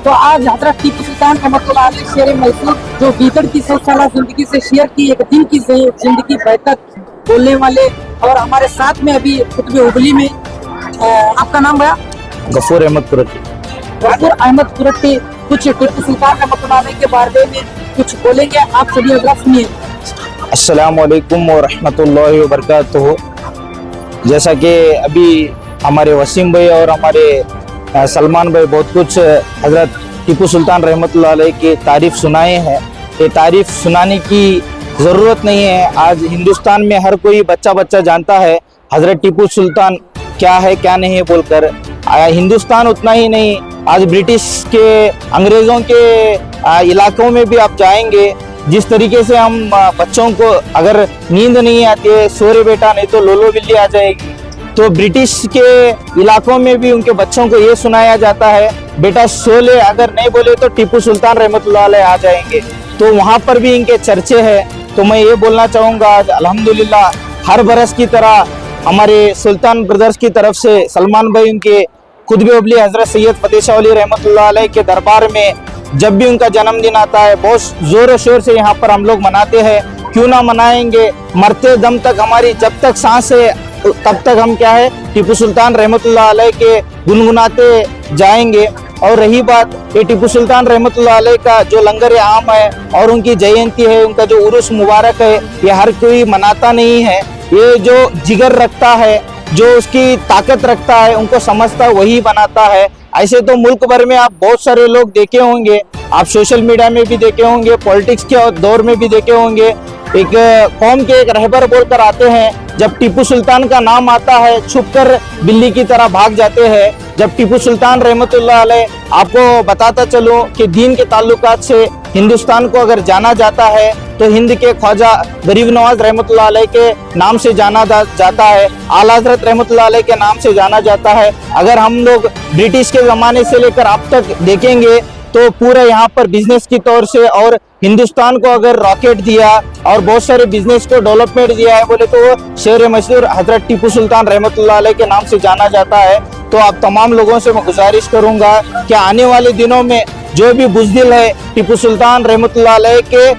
तो आज हजरत टीपू सुल्तान रहमतुल्लाह अलैह शेर मैसूर जो बीतड़ की 100 साल जिंदगी से शेयर की एक दिन की जिंदगी बेहतर बोलने वाले और हमारे साथ में अभी कुतुब उबली में आपका नाम भैया? गफूर अहमद कुरैशी। गफूर अहमद कुरैशी कुछ टीपू सुल्तान रहमतुल्लाह अलैह के बारे में कुछ बोलेंगे, आप सभी हजरात सुनिए। अस्सलाम वालेकुम व रहमतुल्लाहि व बरकातुहू। जैसा कि अभी हमारे वसीम भाई और हमारे सलमान भाई बहुत कुछ हजरत टीपू सुल्तान रहमतुल्लाह अलैह की तारीफ सुनाए हैं, ये तारीफ सुनाने की ज़रूरत नहीं है। आज हिंदुस्तान में हर कोई बच्चा जानता है हजरत टीपू सुल्तान क्या है क्या नहीं है बोलकर। हिंदुस्तान उतना ही नहीं, आज ब्रिटिश के अंग्रेज़ों के इलाकों में भी आप जाएंगे, जिस तरीके से हम बच्चों को अगर नींद नहीं आती है, सो रे बेटा नहीं तो लोलो बिल्ली आ जाएगी, तो ब्रिटिश के इलाकों में भी उनके बच्चों को ये सुनाया जाता है बेटा सो ले, अगर नहीं बोले तो टीपू सुल्तान रहमतुल्लाह अलैह आ जाएंगे। तो वहाँ पर भी इनके चर्चे हैं। तो मैं ये बोलना चाहूँगा आज अल्हम्दुलिल्लाह हर बरस की तरह हमारे सुल्तान ब्रदर्स की तरफ से सलमान भाई उनके कुतुब उबली हजरत सैयद फतेह शाह वली रहमतुल्लाह अलैह के दरबार में जब भी उनका जन्मदिन आता है बहुत जोर शोर से यहाँ पर हम लोग मनाते हैं। क्यों ना मनाएंगे, मरते दम तक हमारी जब तक सांस है तब तक हम क्या है टीपू सुल्तान रहमतुल्लाह अलैह के गुनगुनाते जाएंगे। और रही बात ये टीपू सुल्तान रहमतुल्लाह अलैह का जो लंगर आम है और उनकी जयंती है, उनका जो उर्स मुबारक है, ये हर कोई मनाता नहीं है। ये जो जिगर रखता है, जो उसकी ताकत रखता है, उनको समझता है वही बनाता है। ऐसे तो मुल्क भर में आप बहुत सारे लोग देखे होंगे, आप सोशल मीडिया में भी देखे होंगे, पॉलिटिक्स के दौर में भी देखे होंगे, एक कौम के एक रहबर बोलकर आते हैं, जब टीपू सुल्तान का नाम आता है छुपकर बिल्ली की तरह भाग जाते हैं। जब टीपू सुल्तान रहमतुल्लाह अलैह आपको बताता चलूं कि दीन के ताल्लुकात से हिंदुस्तान को अगर जाना जाता है तो हिंद के ख्वाजा गरीब नवाज रहमतुल्लाह अलैह के नाम से जाना जाता है, आला हज़रत रहमतुल्लाह अलैह के नाम से जाना जाता है। अगर हम लोग ब्रिटिश के ज़माने से लेकर अब तक देखेंगे तो पूरे यहाँ पर बिजनेस की तौर से और हिंदुस्तान को अगर रॉकेट दिया और बहुत सारे बिजनेस को डेवलपमेंट दिया है बोले तो वो शेर मशहूर हजरत टीपू सुल्तान रहमतुल्लाह अलैह के नाम से जाना जाता है। तो आप तमाम लोगों से मैं गुजारिश करूंगा कि आने वाले दिनों में जो भी बुज़दिल है टीपू सुल्तान रहमतुल्लाह अलैह के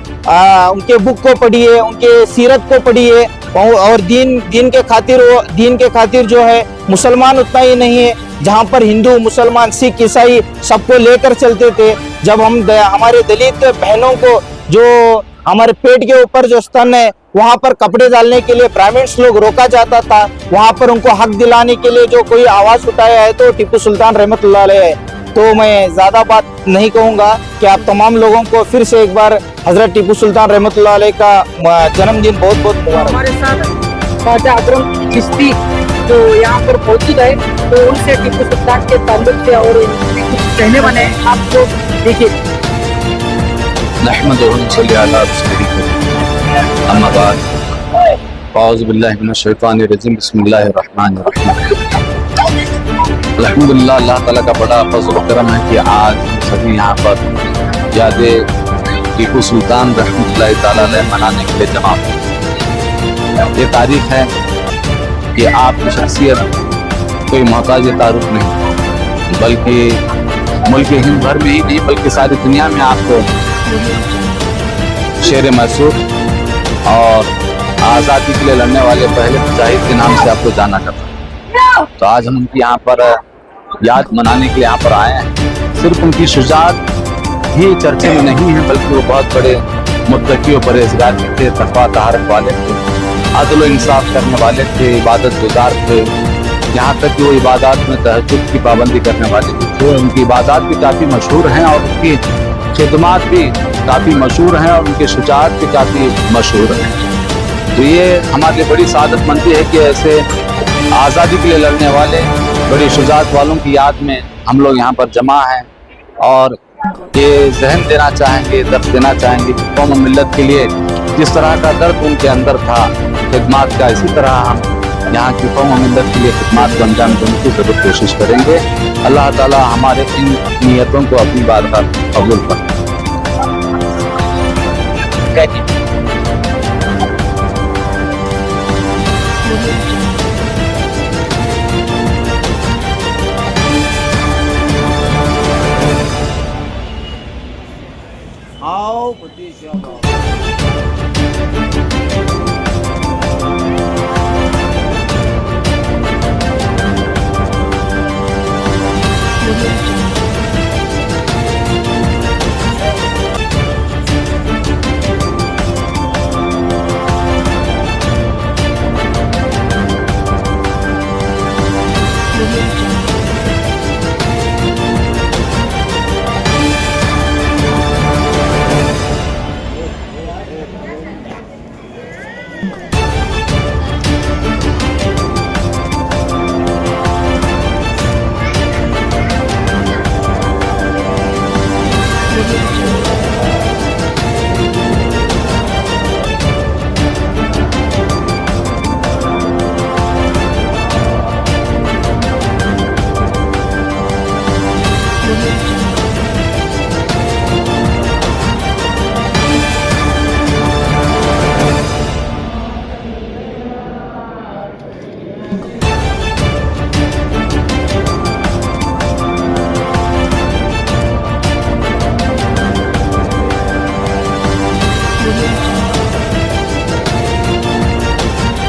उनके बुक को पढ़िए, उनके सीरत को पढ़िए और दीन के खातिर जो है मुसलमान उतना ही नहीं है, जहाँ पर हिंदू मुसलमान सिख ईसाई सबको लेकर चलते थे। जब हम हमारे दलित बहनों को जो हमारे पेट के ऊपर जो स्तन है वहाँ पर कपड़े डालने के लिए ब्राह्मण्स लोग रोका जाता था, वहाँ पर उनको हक दिलाने के लिए जो कोई आवाज उठाया है तो टीपू सुल्तान रहमतुल्लाह अलैह है। तो मैं ज्यादा बात नहीं कहूँगा कि आप तमाम लोगों को फिर से एक बार हजरत टीपू सुल्तान रहमतुल्लाह अलैह का जन्मदिन बहुत बहुत मुबारक। हमारे साथ ख्वाजा अकरम चिश्ती जो यहाँ पर मौजूद है, तो उनसे टीपू सुल्तान के ताल्लुक से और कुछ कहने वाले हैं, आप लोग देखिए। अल्हम्दुलिल्लाह अल्लाह ताला का बड़ा फज़ल करम है कि आज सभी यहाँ पर याद टीपू सुल्तान रहमतुल्लाह ताला अलैह मनाने के लिए जमा हुए। ये तारीख है कि आपकी शख्सियत कोई मोहताज तारुफ नहीं, बल्कि मुल्क हिंद भर में ही नहीं बल्कि सारी दुनिया में आपको शेर मैसूर और आज़ादी के लिए लड़ने वाले पहले मुजाहिद के नाम से आपको जाना जाता है। तो आज हम उनकी यहाँ पर याद मनाने के लिए यहाँ पर आए हैं। सिर्फ उनकी शुजाअत ही चर्चे में नहीं है, बल्कि वो बहुत बड़े मुत्तकी और परहेज़गार भी थे, तक़वा तहारत वाले थे, अदल व इंसाफ करने वाले थे, इबादत गुजार थे। यहाँ तक कि वो इबादत में तहज्जुद की पाबंदी करने वाले थे। उनकी इबादत भी काफ़ी मशहूर हैं और उनकी खिदमात भी काफ़ी मशहूर हैं और उनकी शुजाअत भी काफ़ी मशहूर है। तो ये हमारे लिए बड़ी सादतमंदी है कि ऐसे आज़ादी के लिए लड़ने वाले बड़ी शुजाअत वालों की याद में हम लोग यहाँ पर जमा हैं और ये जहन देना चाहेंगे, दर्द देना चाहेंगे कि कौम मिल्लत के लिए जिस तरह का दर्द उनके अंदर था खिदमात का, इसी तरह हम यहाँ की कौम मिल्लत के लिए खिदमात को अंजाम देने की ज़रूर कोशिश करेंगे। अल्लाह ताला हमारे इन नीयतों को अपनी बारगाह कबूल करे। आओ, फतेह शाह।